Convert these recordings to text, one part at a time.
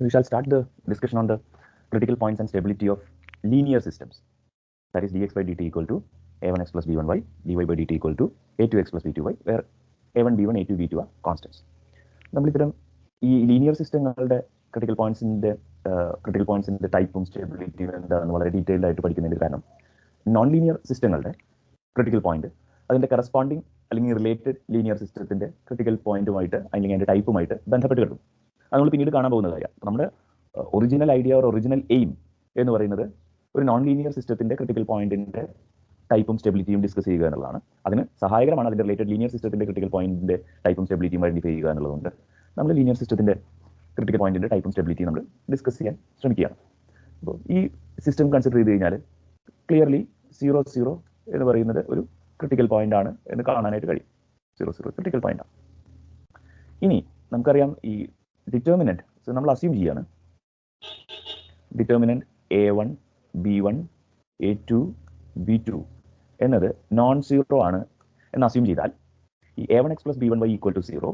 We shall start the discussion on the critical points and stability of linear systems. That is dx by dt equal to a1x plus b1y, dy by dt equal to a2x plus b2y, where a1, b1, a2, b2 are constants. നമ്മളിത്തരം ഈ linear സിസ്റ്റങ്ങളുടെ critical പോയിന്റ്സിന്റെ ടൈപ്പും സ്റ്റെബിലിറ്റിയും എന്താണെന്ന് വളരെ detailed ആയിട്ട് പഠിക്കുന്നതിന് കാരണം non linear സിസ്റ്റങ്ങളുടെ critical point അതിന്റെ കറസ്പോണ്ടിങ് അല്ലെങ്കിൽ റിലേറ്റഡ് ലീനിയർ സിസ്റ്റത്തിന്റെ ക്രിട്ടിക്കൽ പോയിന്റുമായിട്ട് അല്ലെങ്കിൽ അതിന്റെ ടൈപ്പുമായിട്ട് ബന്ധപ്പെട്ട് കിട്ടും. അത് നമ്മൾ പിന്നീട് കാണാൻ പോകുന്ന കാര്യം. നമ്മുടെ original idea or original aim എന്ന് പറയുന്നത് ഒരു നോൺ ലീനിയർ സിസ്റ്റത്തിന്റെ ക്രിട്ടിക്കൽ പോയിന്റിന്റെ ടൈപ്പും സ്റ്റെബിലിറ്റിയും ഡിസ്കസ് ചെയ്യുക എന്നുള്ളതാണ്. അതിന് സഹായകരമാണ് അതിന്റെ റിലേറ്റഡ് ലീനിയർ സിസ്റ്റത്തിന്റെ ക്രിട്ടിക്കൽ പോയിന്റിന്റെ ടൈപ്പും സ്റ്റെബിലിറ്റിയും ഐഡന്റിഫൈ ചെയ്യുക എന്നുള്ളതുകൊണ്ട് നമ്മൾ ലീനിയർ സിസ്റ്റത്തിന്റെ ക്രിട്ടിക്കൽ പോയിന്റിന്റെ ടൈപ്പും സ്റ്റെബിലിറ്റി നമ്മൾ ഡിസ്കസ് ചെയ്യാൻ ശ്രമിക്കുകയാണ്. അപ്പോൾ ഈ സിസ്റ്റം കൺസിഡർ ചെയ്ത് കഴിഞ്ഞാൽ ക്ലിയർലി 0 എന്ന് പറയുന്നത് ഒരു ക്രിട്ടിക്കൽ പോയിന്റ് ആണ് എന്ന് കാണാനായിട്ട് കഴിയും. 0 ക്രിട്ടിക്കൽ പോയിന്റ് ആണ്. ഇനി നമുക്കറിയാം ഈ ഡിറ്റർമിനന്റ് നമ്മൾ അസ്യൂം ചെയ്യാണ്. Determinant a1, b1, a2, b2 എന്നത് നോൺ സീറോ ആണ് എന്ന് അസ്യൂം ചെയ്താൽ ഈ a1x plus b1y equal to 0,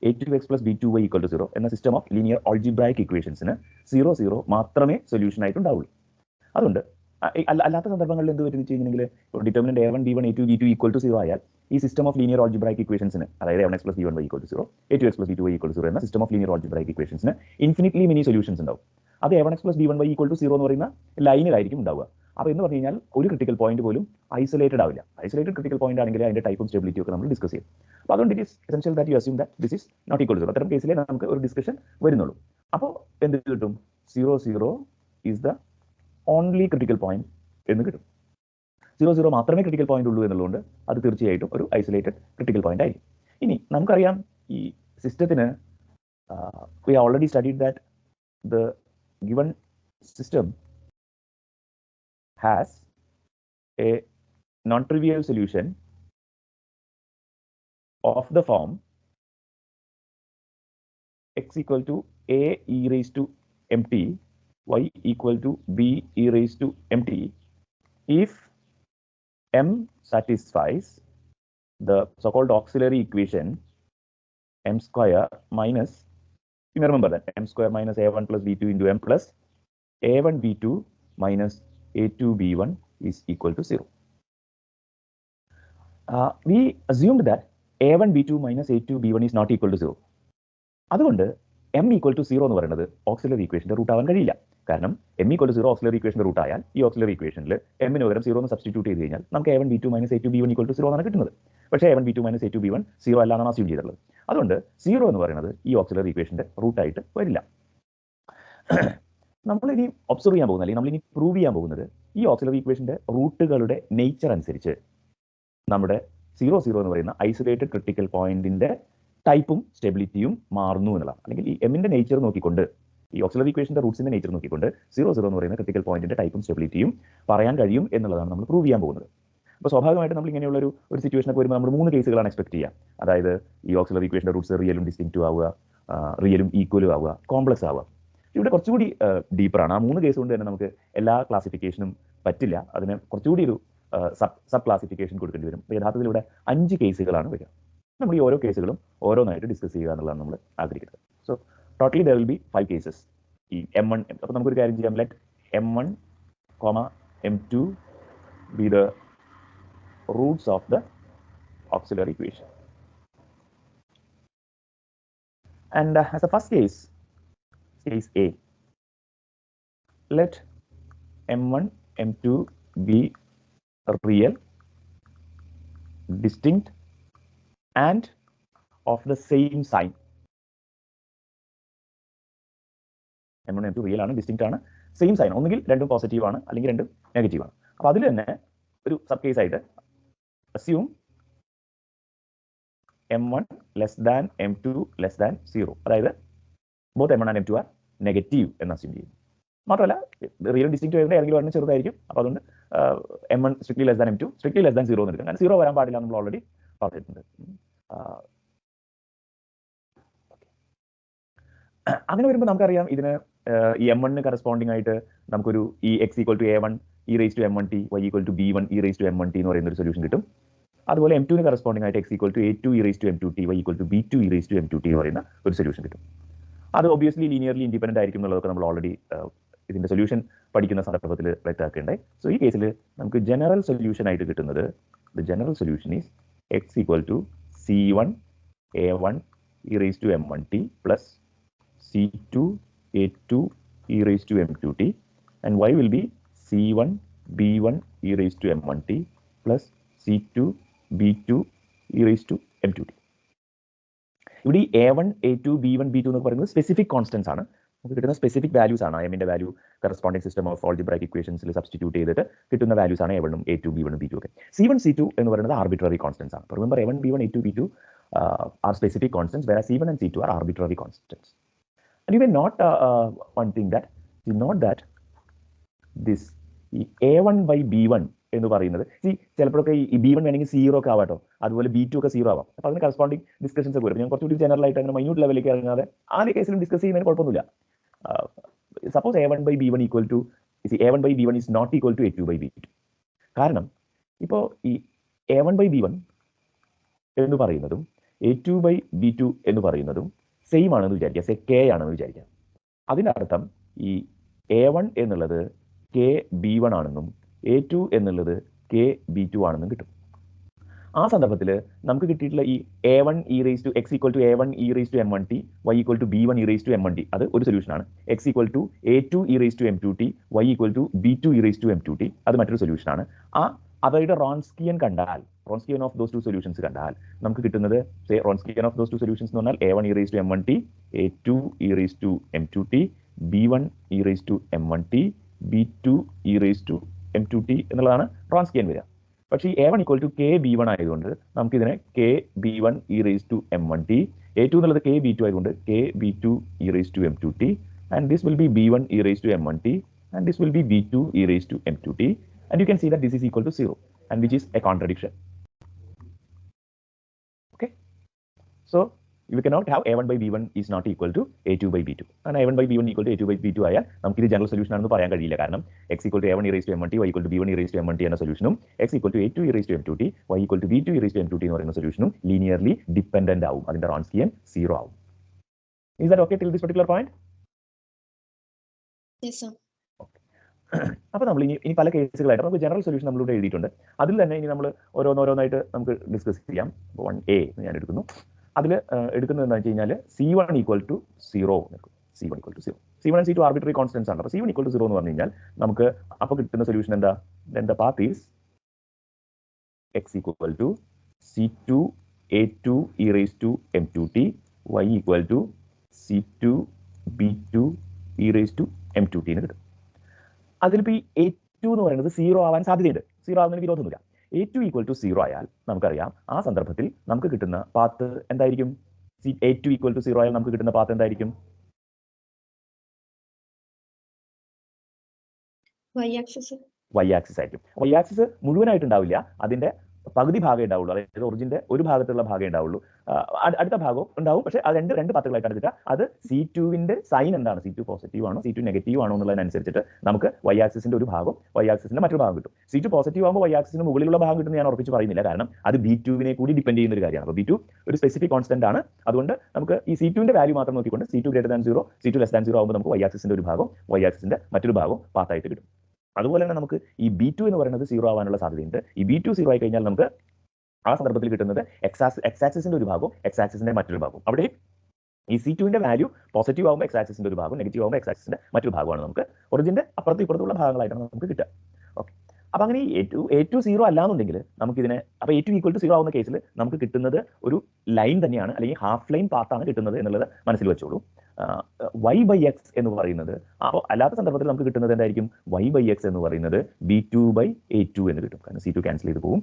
a2x plus b2y equal to 0 എന്ന സിസ്റ്റം ഓഫ് ലീനിയർ ആൾജിബ്രായിക് ഇക്വേഷൻസിന് 0 മാത്രമേ സൊല്യൂഷൻ ആയിട്ട് ഉണ്ടാവുള്ളൂ. അതുകൊണ്ട് അല്ലാത്ത സന്ദർഭങ്ങളിൽ എന്ത് പറ്റുന്ന വെച്ച് കഴിഞ്ഞിട്ടുണ്ടെങ്കിൽ determinant a1, b1, a2, b2 equal to 0 ആയാൽ ഈ സിസ്റ്റം ഓഫ് ലീനിയർ ആൾജിബ്രായിക് ഇക്വേഷൻസിന്, അതായത് a1x plus b1y equal to 0, a2x plus b2y equal to 0 എന്ന സിസ്റ്റം ഓഫ് ലീനിയർ ആൾജിബ്രായിക് ഇക്വേഷൻസിന് ഇൻഫിനിറ്റ്ലി മെനി സൊല്യൂഷൻസ് ഉണ്ടാവും. അത് a1x plus b1y equal to 0 എന്ന് പറയുന്ന ലൈനിലായിരിക്കും ഉണ്ടാവുക. അപ്പോൾ എന്ന് പറഞ്ഞു കഴിഞ്ഞാൽ ഒരു ക്രിട്ടിക്കൽ പോയിന്റ് പോലും ഐസൊലേറ്റഡ് ആവില്ല. ഐസൊലേറ്റഡ് ക്രിട്ടിക്കൽ പോയിന്റ് ആണെങ്കിൽ അതിന്റെ ടൈപ്പും സ്റ്റെബിലിറ്റിയും ഒക്കെ നമ്മൾ ഡിസ്കസ് ചെയ്യും. അപ്പോൾ അതുകൊണ്ട് it is essential that you assume that this is not equal to 0. അത്തരം കേസിലെ നമുക്ക് ഒരു ഡിസ്കഷൻ വരുന്നുള്ളൂ. അപ്പോൾ എന്ത് കിട്ടും? 0 is the only critical point എന്ന് കിട്ടും. 0 മാത്രമേ ക്രിട്ടിക്കൽ പോയിന്റ് ഉള്ളൂ എന്നുള്ളതുകൊണ്ട് അത് തീർച്ചയായിട്ടും ഒരു ഐസൊലേറ്റഡ് ക്രിട്ടിക്കൽ പോയിന്റ് ആയിരിക്കും. ഇനി നമുക്കറിയാം ഈ സിസ്റ്റത്തിന് we already studied that the given system has a non-trivial solution of the form x equal to a e raised to mt, y equal to b e raised to mt if m satisfies the so-called auxiliary equation m square minus, you may remember that m square minus a1 plus b2 into m plus a1 b2 minus a2 b1 is equal to 0. We assumed that a1 b2 minus a2 b1 is not equal to 0. അതുകൊണ്ട് m equal to 0 എന്ന് പറയുന്നത് auxiliary ഇക്വേഷന്റെ root ആവാൻ കഴിയില്ല. കാരണം m equal to 0 auxiliary ഇക്വേഷന്റെ root ആയാൽ ഈ ഓക്സിലറി ഇക്വേഷനിൽ m ന് പകരം 0 എന്ന് സബ്സ്റ്റിറ്റ്യൂട്ട് ചെയ്ത് കഴിഞ്ഞാൽ നമുക്ക് a1 b2 minus a2 b1 equal to 0 എന്നാണ് കിട്ടുന്നത്. പക്ഷേ a1 b2 minus a2 b1 0 അല്ല എന്നാണ് അസ്യൂം ചെയ്തിട്ടുള്ളത്. അതുകൊണ്ട് 0 എന്ന് പറയുന്നത് ഈ ഓക്സിലറി ഇക്വേഷന്റെ റൂട്ടായിട്ട് വരില്ല. നമ്മളിനി ഒബ്സർവ് ചെയ്യാൻ പോകുന്നത്, അല്ലെങ്കിൽ നമ്മളിനി പ്രൂവ് ചെയ്യാൻ പോകുന്നത് ഈ ഓക്സിലറി ഇക്വേഷന്റെ റൂട്ടുകളുടെ നേച്ചർ അനുസരിച്ച് നമ്മുടെ 0 എന്ന് പറയുന്ന ഐസൊലേറ്റഡ് ക്രിട്ടിക്കൽ പോയിന്റിന്റെ ടൈപ്പും സ്റ്റെബിലിറ്റിയും മാറുന്നു എന്നുള്ളതാണ്. അല്ലെങ്കിൽ ഈ എമ്മിന്റെ നേച്ചർ നോക്കിക്കൊണ്ട്, ഈ ഓക്സിലറി ഇക്വേഷന്റെ റൂട്ട്സിന്റെ നേച്ചർ നോക്കിക്കൊണ്ട് 0 എന്ന് പറയുന്ന ക്രിട്ടിക്കൽ പോയിന്റിന്റെ ടൈപ്പും സ്റ്റെബിലിറ്റിയും പറയാൻ കഴിയും എന്നുള്ളതാണ് നമ്മൾ പ്രൂവ് ചെയ്യാൻ പോകുന്നത്. അപ്പോൾ സ്വാഭാവികമായിട്ട് നമ്മൾ ഇങ്ങനെയുള്ള ഒരു സിറ്റുവേഷനൊക്കെ വരുമ്പോൾ നമ്മൾ 3 കേസുകളാണ് എക്സ്പെക്ട് ചെയ്യുക. അതായത് ഈ ഓക്സിലറി ഇക്വേഷന്റെ റൂട്ട്സ് റിയലും ഡിസ്റ്റിങ്ക്റ്റും ആവുക, റിയലും ഈക്വലും ആവുക, കോംപ്ലക്സ് ആവുക. ഇവിടെ കുറച്ചുകൂടി ഡീപ്പറാണ്. ആ 3 കേസ് കൊണ്ട് തന്നെ നമുക്ക് എല്ലാ ക്ലാസിഫിക്കേഷനും പറ്റില്ല. അതിന് കുറച്ചുകൂടി ഒരു സബ് ക്ലാസിഫിക്കേഷൻ കൊടുക്കേണ്ടി വരും. അപ്പോൾ യഥാർത്ഥത്തിൽ ഇവിടെ 5 കേസുകളാണ് വരിക. നമ്മൾ ഈ ഓരോ കേസുകളും ഓരോന്നായിട്ട് ഡിസ്കസ് ചെയ്യുക എന്നുള്ളതാണ് നമ്മൾ ആഗ്രഹിക്കുന്നത്. So totally there will be 5 cases. ഈ M1, അപ്പോൾ നമുക്കൊരു കാര്യം ചെയ്യാം. Let M1, M2 B the Roots of the auxiliary equation. And as A first case, case A, let M1, M2 be real, distinct and of the same sign. M1, M2 real ആണ്, distinct ആണ്, same sign. ഒന്നുകിൽ രണ്ടും positive ആണ്, അല്ലെങ്കിൽ രണ്ടും negative ആണ്. അപ്പോൾ അതിൽ തന്നെ ഒരു സബ് കേസ് ആയിട്ട് assume M1 less than M2 less than 0. അതായത് both M1 and M2 are negative എന്ന് അസ്യൂം ചെയ്യും. മാത്രമല്ല റിയൽ ഡിസ്റ്റിങ്ക്റ്റ് വരുന്നത് ഏതെങ്കിലും ഒരെണ്ണം ചെറുതായിരിക്കും. അപ്പോൾ അതുകൊണ്ട് M1 strictly less than M2 strictly less than 0 എന്ന് എടുക്കും. കാരണം 0 വരാൻ പാടില്ല നമ്മൾ ഓൾറെഡി പറഞ്ഞിട്ടുണ്ട്. അങ്ങനെ വരുമ്പോൾ നമുക്കറിയാം ഇതിന് ഈ M1 കറസ്പോണ്ടിങ് ആയിട്ട് നമുക്കൊരു ഈ x equal to a1 e raised to m1t, y equal to b1 e raised to m1t എന്ന് പറയുന്ന ഒരു സൊല്യൂഷൻ കിട്ടും. അതുപോലെ M2 കറസ്പോണ്ടിങ് ആയിട്ട് x equal to a2 e raised to m2t, y equal to b2 e raised to m2t എന്ന് പറയുന്ന ഒരു solution കിട്ടും. അത് ഒബ്വിയസ്ലി ലീനിയർലി ഇൻഡിപെൻഡന്റ് ആയിരിക്കും എന്നുള്ളതൊക്കെ നമ്മൾ ഓൾറെഡി ഇതിന്റെ സൊല്യൂഷൻ പഠിക്കുന്ന സന്ദർഭത്തിൽ വ്യക്തമാക്കേണ്ടത്. സോ ഈ കേസിൽ നമുക്ക് ജനറൽ സൊല്യൂഷൻ ആയിട്ട് കിട്ടുന്നത് the general solution is x equal to C1 A1 e raised to m1t plus C2 A2 e raised to m2t and y will be C1 B1 e raised to m1t plus C2 B2 e raised to m2t. ഇവിടെ A1 A2 B1 B2 എന്ന് പറയുന്നത് specific constants ആണ്. നമുക്ക് കിട്ടുന്ന specific values ആണ്. എമ്മിന്റെ value corresponding system of algebraic ഇക്വേഷൻസിൽ substitute ചെയ്തിട്ട് കിട്ടുന്ന വാല്യൂസ് ആണ് A1 A2 B1 B2 ഒക്കെ. C1 C2 എന്ന് പറയുന്നത് ആർബിട്രറി കോൺസ്റ്റൻസ് ആണ്. Remember A1 B1 A2 B2 are specific constants, whereas C1 and C2 are arbitrary constants. And you may not one thing that you note that this A1 by B1 എന്ന് പറയുന്നത് ചിലപ്പോഴൊക്കെ ഈ B1 വേണമെങ്കിൽ 0 ഒക്കെ ആവാട്ടോ, അതുപോലെ B2 ഒക്കെ 0 ആവാം. അപ്പോൾ അതിന് കറസ്പോണ്ടിങ് ഡിസ്കഷൻസ് ഒക്കെ വരും. ഞാൻ കുറച്ചുകൂടി ജനറൽ ആയിട്ട് അങ്ങനെ മൈന്യൂട്ട് ലെവലിലേക്ക് ഇറങ്ങാതെ ആ കേസിലും ഡിസ്കസ് ചെയ്യുന്നതിന് കുഴപ്പമൊന്നുമില്ല. Suppose A1 by B1 equal to A1 by B1 is not equal to A2 by B2. കാരണം ഇപ്പോൾ ഈ A1 by B1 എന്ന് പറയുന്നതും A2 by B2 എന്ന് പറയുന്നതും സെയിം ആണെന്ന് വിചാരിക്കുക, സെ കെ ആണെന്ന് വിചാരിക്കുക. അതിനർത്ഥം ഈ A1 എന്നുള്ളത് കെ B1 ആണെന്നും A2 എന്നുള്ളത് കെ B2 ആണെന്നും കിട്ടും. ആ സന്ദർഭത്തിൽ നമുക്ക് കിട്ടിയിട്ടുള്ള ഈ A1 e raised to x equal to A1 e raised to m1t y equal to B1 e raised to m1t അത് ഒരു സൊല്യൂഷൻ ആണ്. x equal to A2 e raised to m2t y equal to B2 e raised to m2t അത് മറ്റൊരു solution ആണ്. അവരുടെ Wronskian കണ്ടാൽ, Wronskian of those two solutions കണ്ടാൽ നമുക്ക് കിട്ടുന്നത് Wronskian of those two solutions എന്ന് പറഞ്ഞാൽ A1 e raised to m1t A2 e raised to m2t B1 e raised to m1t B2 e raised to m2t എന്നുള്ളതാണ് Wronskian വരിക. പക്ഷേ ഈ A1 equal to k B1 ആയതുകൊണ്ട് നമുക്ക് ഇതിനെ k B1 e raised to m1t A2 എന്നുള്ളത് k B2 ആയതുകൊണ്ട് k B2 e raised to m2t and this will be B1 e raised to m1t and this will be B2 e raised to m2t and you can see that this is equal to 0 and which is a contradiction. Okay, so you cannot have A1 by B1 is not equal to A2 by B2 and A1 by B1 equal to A2 by B2 ആയാൽ നമുക്ക് ഇത് general solution ആണെന്ന് പറയാൻ കഴിയില്ല. കാരണം x equal to A1 e raised to m1t y equal to B1 e raised to m1t എന്ന സൊല്യൂഷനും x equal to A2 e raised to m2t y equal to B2 e raised to m2t എന്ന് പറയുന്ന സൊല്യൂഷനും linearly dependent ആവും. അതിന്റെ Wronskian 0 ആവും. Is that okay till this particular point? Yes sir. അപ്പോൾ നമ്മൾ ഇനി പല കേസുകളായിട്ട് നമുക്ക് ജനറൽ സൊല്യൂഷൻ നമ്മളിവിടെ എഴുതിയിട്ടുണ്ട്. അതിൽ തന്നെ ഇനി നമ്മൾ ഓരോന്നോരോന്നായിട്ട് നമുക്ക് ഡിസ്കസ് ചെയ്യാം. 1A ഞാൻ എടുക്കുന്നു. അതിൽ എടുക്കുന്നത് എന്താണെന്ന് വെച്ച് കഴിഞ്ഞാൽ C1 ഈക്വൽ ടു 0 നിൽക്കും. C1 equal to 0. C1 and C2 arbitrary constants ആണ്. അപ്പോൾ C1 ഈക്വൽ ടു 0 എന്ന് പറഞ്ഞു കഴിഞ്ഞാൽ നമുക്ക് അപ്പോൾ കിട്ടുന്ന സൊല്യൂഷൻ എന്താ? then the path is x equal to C2 A2 e raised to m2t y equal to C2 B2 e raised to m2t എന്ന് കിട്ടും. അതിലിപ്പോൾ ഈ A2 എന്ന് പറയുന്നത് 0 ആവാൻ സാധ്യതയുണ്ട്. 0 ആവുന്നതിന് വിരോധമൊന്നുമില്ല. A2 ഈക്വൽ ടു 0 ആയാൽ നമുക്കറിയാം ആ സന്ദർഭത്തിൽ നമുക്ക് കിട്ടുന്ന പാത്ത് എന്തായിരിക്കും? A2 ഈക്വൽ ടു 0 ആയാൽ നമുക്ക് കിട്ടുന്ന പാത്ത് എന്തായിരിക്കും? Y axis ആയിരിക്കും. Y ആക്സിസ് മുഴുവനായിട്ടുണ്ടാവില്ല, അതിന്റെ പകുതി ഭാഗമേ ഉണ്ടാവുള്ളൂ. അതായത് ഒറിജിന്റെ ഒരു ഭാഗത്തുള്ള ഭാഗമേ ഉണ്ടാവുള്ളൂ. അടുത്ത ഭാഗവും ഉണ്ടാവും. പക്ഷേ അത് രണ്ട് പാത്തുകളായിട്ടാണ് കിട്ടുക. അത് C2വിന്റെ സൈൻ എന്താണ്? C2 പോസിറ്റീവ് ആണോ C2 നെഗറ്റീവ് ആണോ എന്നുള്ളതിനനുസരിച്ചിട്ട് നമുക്ക് Y ആക്സിസിന്റെ ഒരു ഭാഗം Y ആക്സിസിന്റെ മറ്റൊരു ഭാഗം കിട്ടും. C2 പോസിറ്റീവ് ആകുമ്പോൾ Y ആക്സിസിന് മുകളിലുള്ള ഭാഗം കിട്ടും ഞാൻ ഉറപ്പിച്ച് പറയുന്നില്ല. കാരണം അത് B2വിനെ കൂടി ഡിപ്പെൻഡ് ചെയ്യുന്ന ഒരു കാര്യമാണ്. അപ്പോൾ B2 ഒരു സ്പെസിഫിക് കോൺസ്റ്റന്റ് ആണ്. അതുകൊണ്ട് നമുക്ക് ഈ C2വിന്റെ വാല്യൂ മാത്രം നോക്കിക്കൊണ്ട് C2 > 0 C2 <0 ആകുമ്പോൾ നമുക്ക് Y ആക്സിസിന്റെ ഒരു ഭാഗം Y ആക്സിസിന്റെ മറ്റൊരു ഭാഗം പാത്തായിട്ട് കിട്ടും. അതുപോലെ തന്നെ നമുക്ക് ഈ B2 എന്ന് പറയുന്നത് 0 ആവാനുള്ള സാധ്യതയുണ്ട്. ഈ B2 0 ആയി കഴിഞ്ഞാൽ നമുക്ക് ആ സന്ദർഭത്തിൽ കിട്ടുന്നത് എക്സ് ആക്സിസിന്റെ ഒരു ഭാഗവും എക്സ് ആക്സിസിന്റെ മറ്റൊരു ഭാഗവും. അവിടെ ഈ C2വിന്റെ വാല്യൂ പോസിറ്റീവ് ആകുമ്പോൾ എക്സ് ആക്സിസിന്റെ ഒരു ഭാഗവും നെഗറ്റീവ് ആകുമ്പോൾ എക്സ് ആക്സിസിന്റെ മറ്റൊരു ഭാഗമാണ് നമുക്ക് ഒറിജിന്റെ അപ്പുറത്തും ഇപ്പുറത്തുള്ള ഭാഗങ്ങളായിട്ടാണ് നമുക്ക് കിട്ടുക. ഓക്കെ, അപ്പൊ അങ്ങനെ A2 0 അല്ലാന്നുണ്ടെങ്കിൽ നമുക്ക് ഇതിനെ അപ്പോൾ A2 ഈക്വൽ ടു 0 ആവുന്ന കേസിൽ നമുക്ക് കിട്ടുന്നത് ഒരു ലൈൻ തന്നെയാണ്, അല്ലെങ്കിൽ ഹാഫ് ലൈൻ പാത്താണ് കിട്ടുന്നത് എന്നുള്ളത് മനസ്സിൽ വെച്ചോളൂ. y by x എന്ന് പറയുന്നത് അപ്പോൾ അല്ലാത്ത സന്ദർഭത്തിൽ നമുക്ക് കിട്ടുന്നത് എന്തായിരിക്കും? y by x എന്ന് പറയുന്നത് B2 by A2 എന്ന് കിട്ടും. കാരണം C2 ക്യാൻസൽ ചെയ്ത് പോകും.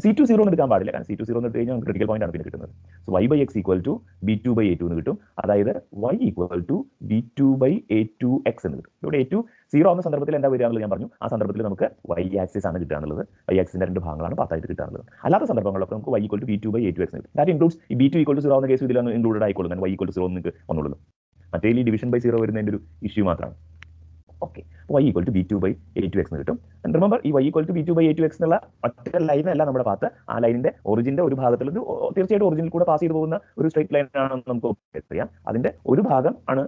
C2 0 എന്ന് എടുക്കാൻ പാടില്ല. കാരണം C2 0 എന്ന് എടുത്ത് കഴിഞ്ഞാൽ നമുക്ക് ക്രിട്ടിക്കൽ പോയിന്റ് ആണ് പിന്നെ കിട്ടുന്നത്. So y by x equal to B2 by A2 എന്ന് കിട്ടും. അതായത് y equal to B2 by A2x എന്ന് കിട്ടും. ഇവിടെ A2 0 ആവുന്ന സന്ദർഭത്തിൽ എന്താ വരിക എന്നുള്ളത് ഞാൻ പറഞ്ഞു. ആ സന്ദർഭത്തിൽ നമുക്ക് y ആക്സിസ് ആണ് കിട്ടുക എന്നുള്ളത്. y ആക്സിന്റെ രണ്ട് ഭാഗങ്ങളാണ് പാത്തായിട്ട് കിട്ടുക എന്നുള്ളത്. അല്ലാത്ത സന്ദർഭങ്ങളിലൊക്കെ നമുക്ക് y equal to B2 by A2x എന്ന് കിട്ടും. ദാറ്റ് ഇൻക്ലൂഡ്സ് ഈ B2 ഈക്വൽ ടു 0 ആവുന്ന കേസ് ഇതിലാണ് ഇൻക്ലൂഡഡ് ആയിക്കോളും. y ഈക്വൽ ടു 0 എന്ന് നിങ്ങൾക്ക് വന്നുള്ളൂ. മറ്റേ ലിഡിവിഷൻ ബൈ 0 വരുന്നതിന്റെ ഒരു ഇഷ്യൂ മാത്രമാണ്. Okay, y equal to b2/a2x എന്ന് കിട്ടും. ആൻഡ് റിമെമ്പർ ഈ y ഈക്വൽ ടു b2/a2x എന്നുള്ള ഒറ്റ ലൈനല്ല നമ്മുടെ പാത്ത്. ആ ലൈനിന്റെ ഒറിജിന്റെ ഒരു ഭാഗത്തിൽ നിന്ന് തീർച്ചയായിട്ടും ഒറിജിനിൽ കൂടെ പാസ് ചെയ്ത് പോകുന്ന ഒരു സ്ട്രേറ്റ് ലൈൻ ആണെന്ന് നമുക്ക് അറിയാം. അതിന്റെ ഒരു ഭാഗം ആണ്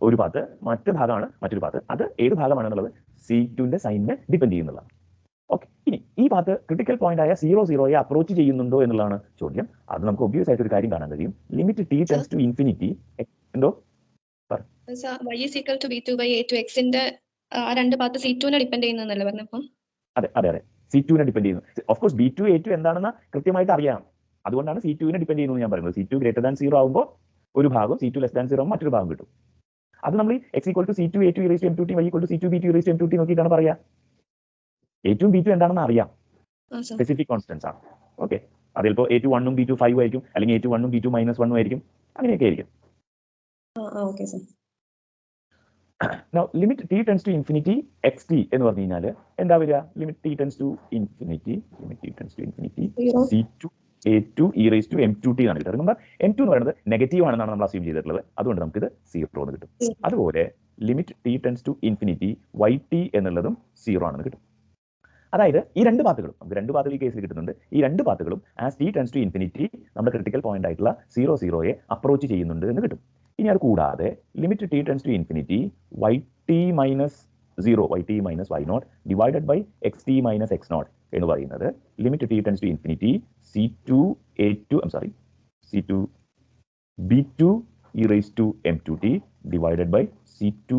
ഒരു പാത്ത്, മറ്റു ഭാഗമാണ് മറ്റൊരു പാത്ത്. അത് ഏത് ഭാഗമാണെന്നുള്ളത് C2ന്റെ സൈനിനെ ഡിപെൻഡ് ചെയ്യുന്നതാണ്. ഓക്കെ, ഇനി ഈ പാത്ത് ക്രിട്ടിക്കൽ പോയിന്റ് ആയ 0,0യെ അപ്രോച്ച് ചെയ്യുന്നുണ്ടോ എന്നുള്ളതാണ് ചോദ്യം. അത് നമുക്ക് ഒബ്വിയസ് ആയിട്ട് ഒരു കാര്യം കാണാൻ കഴിയും. Limit t tends to infinity എന്തോ y is equal to b2/a2x ന്റെ രണ്ട് പാത്ത് C2നെ ഡിപെൻഡ് ചെയ്യുന്നതല്ലേ പറഞ്ഞപ്പോൾ? അതെ അതെ അതെ, C2നെ ഡിപെൻഡ് ചെയ്യുന്നു. ഓഫ് കോഴ്സ് B2 A2 എന്താണെന്ന് കൃത്യമായിട്ട് അറിയാം. അതുകൊണ്ടാണ് C2നെ ഡിപെൻഡ് ചെയ്യുന്നത് ഞാൻ പറയുന്നത്. C2 ഗ്രേറ്റർ ദാൻ 0 ആകുമ്പോൾ ഒരു ഭാഗം, C2 ലെസ് ദാൻ 0 ആകുമ്പോൾ മറ്റൊരു ഭാഗം കിട്ടും. അത് നമ്മൾ x equal to C2 A2 e raised to m2t, y equal to C2 B2 e raised to m2t നോക്കിയിട്ടാണ് പറയാ. A2 B2 എന്താണെന്ന് അറിയാം, സ്പെസിഫിക് കോൺസ്റ്റൻസ് ആണ്. ഓക്കെ, അത് ചിലപ്പോൾ A2 1 ഉം B2 5 ആയിരിക്കും, അല്ലെങ്കിൽ A2 1 ഉം B2 -1 ആയിരിക്കും, അങ്ങനെയൊക്കെ ആയിരിക്കും. Now limit t tends to infinity xt എന്ന് പറഞ്ഞു കഴിഞ്ഞാൽ എന്താ വരിക? limit t tends to infinity C2 A2 e raised to m2t ആണ് കിട്ടുക. നമ്മൾ m2 എന്ന് പറയുന്നത് നെഗറ്റീവ് ആണെന്നാണ് നമ്മൾ അസ്യൂം ചെയ്തിട്ടുള്ളത്. അതുകൊണ്ട് നമുക്ക് ഇത് 0 എന്ന് കിട്ടും. അതുപോലെ limit t tends to infinity yt എന്നുള്ളതും 0 ആണെന്ന് കിട്ടും. അതായത് ഈ രണ്ട് പാത്തുകളും, നമുക്ക് രണ്ട് പാത്തുകൾ ഈ കേസിൽ കിട്ടുന്നുണ്ട്. ഈ രണ്ട് പാത്തുകളും as t tends to infinity നമ്മുടെ ക്രിട്ടിക്കൽ പോയിന്റ് ആയിട്ടുള്ള 0,0യെ അപ്രോച്ച് ചെയ്യുന്നുണ്ട് എന്ന് കിട്ടും. ഇനി അത് കൂടാതെ limit t tends to infinity yt minus 0 yt minus y0 divided by xt minus x0 എന്ന് പറയുന്നത് limit t tends to infinity C2 B2 e raised to m2t divided by C2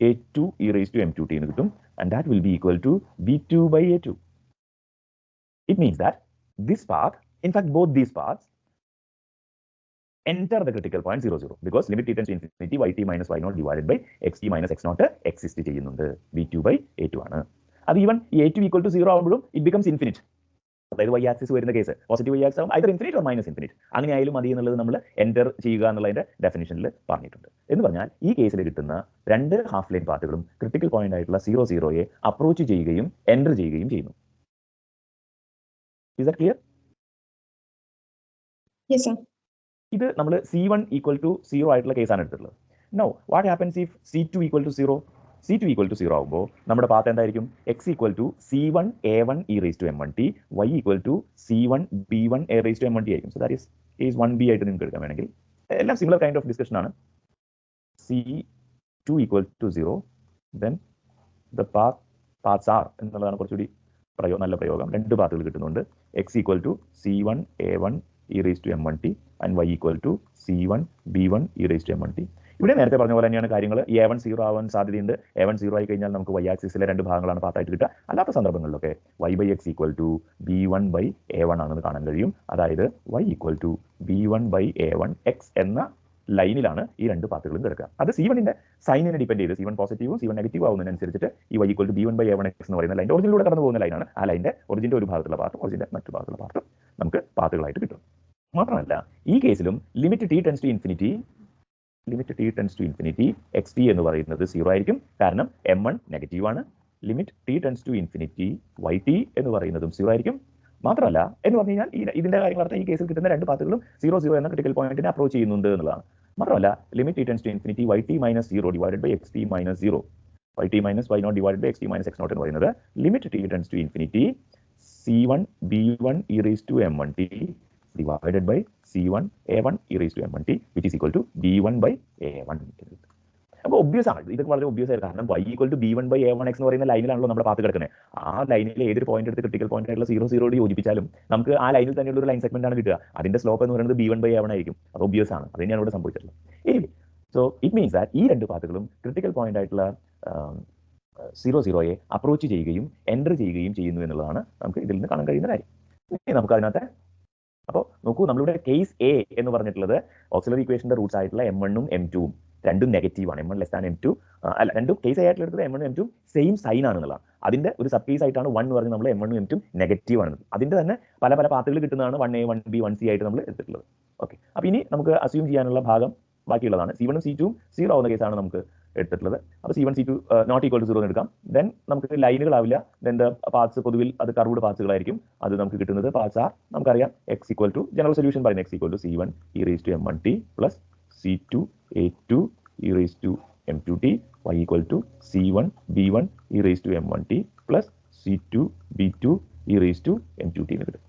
A2 e raised to m2t എന്ന് കിട്ടും. And that will be equal to B2/A2. It means that this path, in fact both these paths enter the critical point 0,0 because limit t tends to infinity yt minus y0 divided by xt minus x0 exist ചെയ്യുന്നുണ്ട്. B2/A2 ആണ്. അത് even A2 equal to 0 ആകുമ്പോഴും it becomes infinite. അതായത് y axis വരുന്ന case positive y axis ആകും either infinite or minus infinite. അങ്ങനെ ആയാലും മതി എന്നുള്ളത് നമ്മൾ എൻ്റർ ചെയ്യുക എന്നുള്ളതിന്റെ ഡെഫിനിഷനിൽ പറഞ്ഞിട്ടുണ്ട്. എന്ന് പറഞ്ഞാൽ ഈ കേസിൽ കിട്ടുന്ന രണ്ട് ഹാഫ് ലൈൻ പാത്തുകളും ക്രിട്ടിക്കൽ പോയിന്റ് ആയിട്ടുള്ള 0,0യെ അപ്രോച്ച് ചെയ്യുകയും എൻ്റർ ചെയ്യുകയും ചെയ്യുന്നു. Is that clear? Yes sir. ഇത് നമ്മൾ C1 ഈക്വൽ ടു 0 ആയിട്ടുള്ള കേസാണ് എടുത്തിട്ടുള്ളത്. Now what happens if C2 equal to 0? C2 equal to 0 ആകുമ്പോൾ നമ്മുടെ പാത്ത് എന്തായിരിക്കും? x equal to C1 A1 e raised to m1t, y equal to C1 B1 a raised to m1t ആയിരിക്കും. So that is 1b ആയിട്ട് നിങ്ങൾക്ക് എടുക്കാൻ വേണമെങ്കിൽ. എല്ലാം similar kind of discussion ആണ്. C2 equal to 0, then the paths are എന്നുള്ളതാണ് കുറച്ചുകൂടി നല്ല പ്രയോഗം. രണ്ട് പാത്തുകൾ കിട്ടുന്നുണ്ട്. x equal to C1 A1 e raised to m1t and y equal to C1 B1 e raised to m1t. ഇവിടെ നേരത്തെ പറഞ്ഞ പോലെ തന്നെയാണ് കാര്യങ്ങൾ. A1 0 ആവാൻ സാധ്യതയുണ്ട്. A1 0 ആയി കഴിഞ്ഞാൽ നമുക്ക് y ആക്സിസിലെ രണ്ട് ഭാഗങ്ങളാണ് പാത്തായിട്ട് കിട്ടുക. അല്ലാത്ത സന്ദർഭങ്ങളിലൊക്കെ y/x ഈക്വൽ ടു B1/A1 ആണെന്ന് കാണാൻ കഴിയും. അതായത് y equal to B1/A1 x എന്ന ലൈനിലാണ് ഈ രണ്ട് പാത്തുകളും കിടക്കുക. അത് C1ന്റെ സൈനിനെ ഡിപെൻഡ് ചെയ്ത് C1 പോസിറ്റീവും C1 നെഗറ്റീവ് ആവുന്നതിനനുസരിച്ചിട്ട് ഈ y equal to B1/A1 x എന്ന് പറയുന്ന ലൈൻ്റെ ഒറിജിനിലൂടെ കടന്നു പോകുന്ന ലൈനാണ്. ആ ലൈൻ്റെ ഒറിജിൻ്റെ ഒരു ഭാഗത്തുള്ള പാർട്ടും ഒറിജിൻ്റെ മറ്റു ഭാഗത്തുള്ള പാർട്ടും നമുക്ക് പാത്തുകളായിട്ട് കിട്ടും. മാത്രമല്ല ഈ കേസിലും limit t tends to infinity xt എന്ന് പറയുന്നത് 0 ആയിരിക്കും. കാരണം m1 നെഗറ്റീവ് ആണ്. Limit t tends to infinity yt എന്ന് പറയുന്നതും 0 ആയിരിക്കും. മാത്രമല്ല എന്ന് പറഞ്ഞു കഴിഞ്ഞാൽ ഇതിന്റെ കാര്യങ്ങളർത്ഥം ഈ കേസിൽ കിട്ടുന്ന രണ്ട് പാത്തുകളും 0,0 എന്ന ക്രിട്ടിക്കൽ പോയിന്റിനെ അപ്രോച്ച് ചെയ്യുന്നുണ്ട് എന്നുള്ളതാണ്. മാത്രമല്ല limit t tends to infinity yt minus 0 divided by xt minus 0 yt minus y0 divided by xt minus x0 എന്ന് പറയുന്നത് limit t tends to infinity C1 B1 e raised to m1t divided by C1 A1 e raised to m1t which is equal to B1/A1. അപ്പോൾ obvious ആണ്, ഇതൊക്കെ വളരെ obvious ആയിരുന്നു. കാരണം y equal to B1/A1 x എന്ന് പറയുന്ന ലൈനിലാണല്ലോ നമ്മുടെ path കിടക്കുന്നത്. ആ ലൈനിലെ ഏതൊരു പോയിന്റ് എടുത്ത് ക്രിട്ടിക്കൽ പോയിന്റ് ആയിട്ടുള്ള 0,0 യോജിപ്പിച്ചാലും നമുക്ക് ആ ലൈനിൽ തന്നെയുള്ള ഒരു ലൈൻ സെഗ്മെന്റ് ആണ് കിട്ടുക. അതിന്റെ സ്ലോപ്പ് എന്ന് പറയുന്നത് B1/A1 ആയിരിക്കും. അത് ഒബ്വിയസ് ആണ്. അത് തന്നെയാണ് ഇവിടെ സംഭവിച്ചിട്ടുള്ളത്. സോ ഇറ്റ് മീൻസ് ദാറ്റ് ഈ രണ്ട് പാത്തുകളും ക്രിട്ടിക്കൽ പോയിന്റ് ആയിട്ടുള്ള 0,0യെ അപ്രോച്ച് ചെയ്യുകയും എൻ്റർ ചെയ്യുകയും ചെയ്യുന്നു എന്നുള്ളതാണ് നമുക്ക് ഇതിൽ നിന്ന് കാണാൻ കഴിയുന്ന കാര്യം. നമുക്ക് അതിനകത്ത് അപ്പോൾ നോക്കൂ, നമ്മളിവിടെ കേസ് എ എന്ന് പറഞ്ഞിട്ടുള്ളത് ഓക്സിലറി ഇക്വേഷന്റെ റൂട്ട്സ് ആയിട്ടുള്ള m1 ഉം m2 ഉം രണ്ടും നെഗറ്റീവ് ആണ്. m1 ലെസ് ദാൻ m2 അല്ല, രണ്ടും കേസ് എ ആയിട്ട് എടുത്തത് m1 m2 സെയിം സൈൻ ആണെന്നുള്ളതാണ്. അതിന്റെ ഒരു സബ് കേസ് ആയിട്ടാണ് 1 എന്ന് പറഞ്ഞ് നമ്മൾ m1 m2 നെഗറ്റീവ് ആണ്. അതിന്റെ തന്നെ പല പല പാത്തുകൾ കിട്ടുന്നതാണ് 1a 1b 1c ആയിട്ട് നമ്മൾ എടുത്തിട്ടുള്ളത്. ഓക്കെ, അപ്പോൾ ഇനി നമുക്ക് അസ്യൂം ചെയ്യാനുള്ള ഭാഗം ബാക്കിയുള്ളതാണ്. C1 ഉം C2 ഉം 0 ആവുന്ന കേസാണ് നമുക്ക് എടുത്തിട്ടുള്ളത്. അപ്പോൾ C1 C2 not equal to 0 എന്ന് എടുക്കാം. ദെൻ നമുക്ക് ലൈനുകളാവില്ല. ദെൻ പാർട്സ് പൊതുവിൽ അത് കർവ്ഡ് പാർട്സുകളായിരിക്കും. അത് നമുക്ക് കിട്ടുന്നത് പാർട്സ് ആർ നമുക്കറിയാം x equal to general solution പറയുന്നത് x equal to C1 e raised to m1t plus C2 A2 e raised to m2t y equal to c1 b1 e raised to m1t plus c2 b2 e raised to m2t എന്ന് കിട്ടും.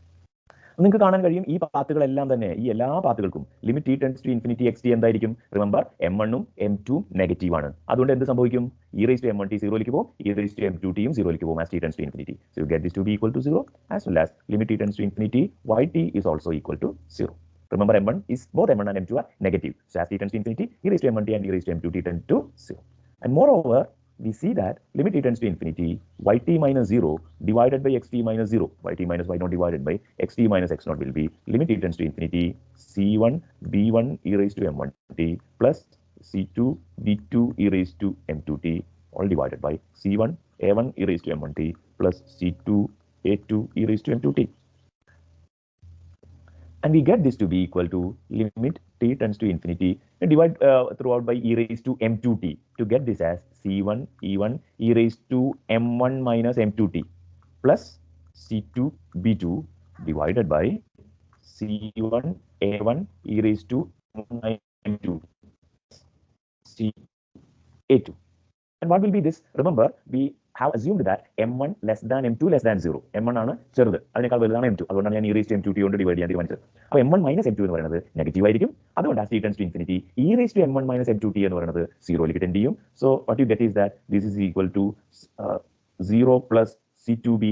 നിങ്ങൾക്ക് കാണാൻ കഴിയും ഈ പാത്തുകളെല്ലാം തന്നെ, ഈ എല്ലാ പാത്തുകൾക്കും limit t tends to infinity x t എന്തായിരിക്കും? റിമെമ്പർ m1 ഉം m2 നെഗറ്റീവ് ആണ്. അതുകൊണ്ട് എന്ത് സംഭവിക്കും? e raised to m1t 0ലേക്ക് പോകും, e raised to m2t യും 0ലേക്ക് പോകും as t tends to infinity. So you get this to be equal to 0 as well as limit t tends to infinity yt is also equal to 0. Remember m1 is both m1 and m2 are negative. So as t tends to infinity, e raised to m1t and e raised to m2t tend to 0. And moreover, we see that limit t tends to infinity yt minus 0 divided by xt minus 0, yt minus y0 divided by xt minus x0 will be limit t tends to infinity c1 b1 e raised to m1t plus c2 b2 e raised to m2t all divided by c1 a1 e raised to m1t plus c2 a2 e raised to m2t. And we get this to be equal to limit t tends to infinity and divide throughout by e raised to m2t to get this as c1 e1 e raised to m1 minus m2t plus c2 b2 divided by c1 a1 e raised to m1 m2 c a2. And what will be this? Remember, we have assumed that m1 less than m2 less than 0. m1 ആണ് ചെറുത്, അതിനേക്കാൾ വലുതാണ് m2. അതുകൊണ്ടാണ് ഞാൻ e raised to m2t കൊണ്ട് divide ചെയ്യാൻ തീരുമാനിച്ചത്. അപ്പോൾ m1 മൈനസ് m2 എന്ന് പറയുന്നത് നെഗറ്റീവ് ആയിരിക്കും. അതുകൊണ്ട് as t tends to infinity, e raised to m1 minus m2t എന്ന് പറയുന്നത് 0ലേക്ക് ടെൻഡ് ചെയ്യും. So what you get is that this is equal to 0 plus c2b,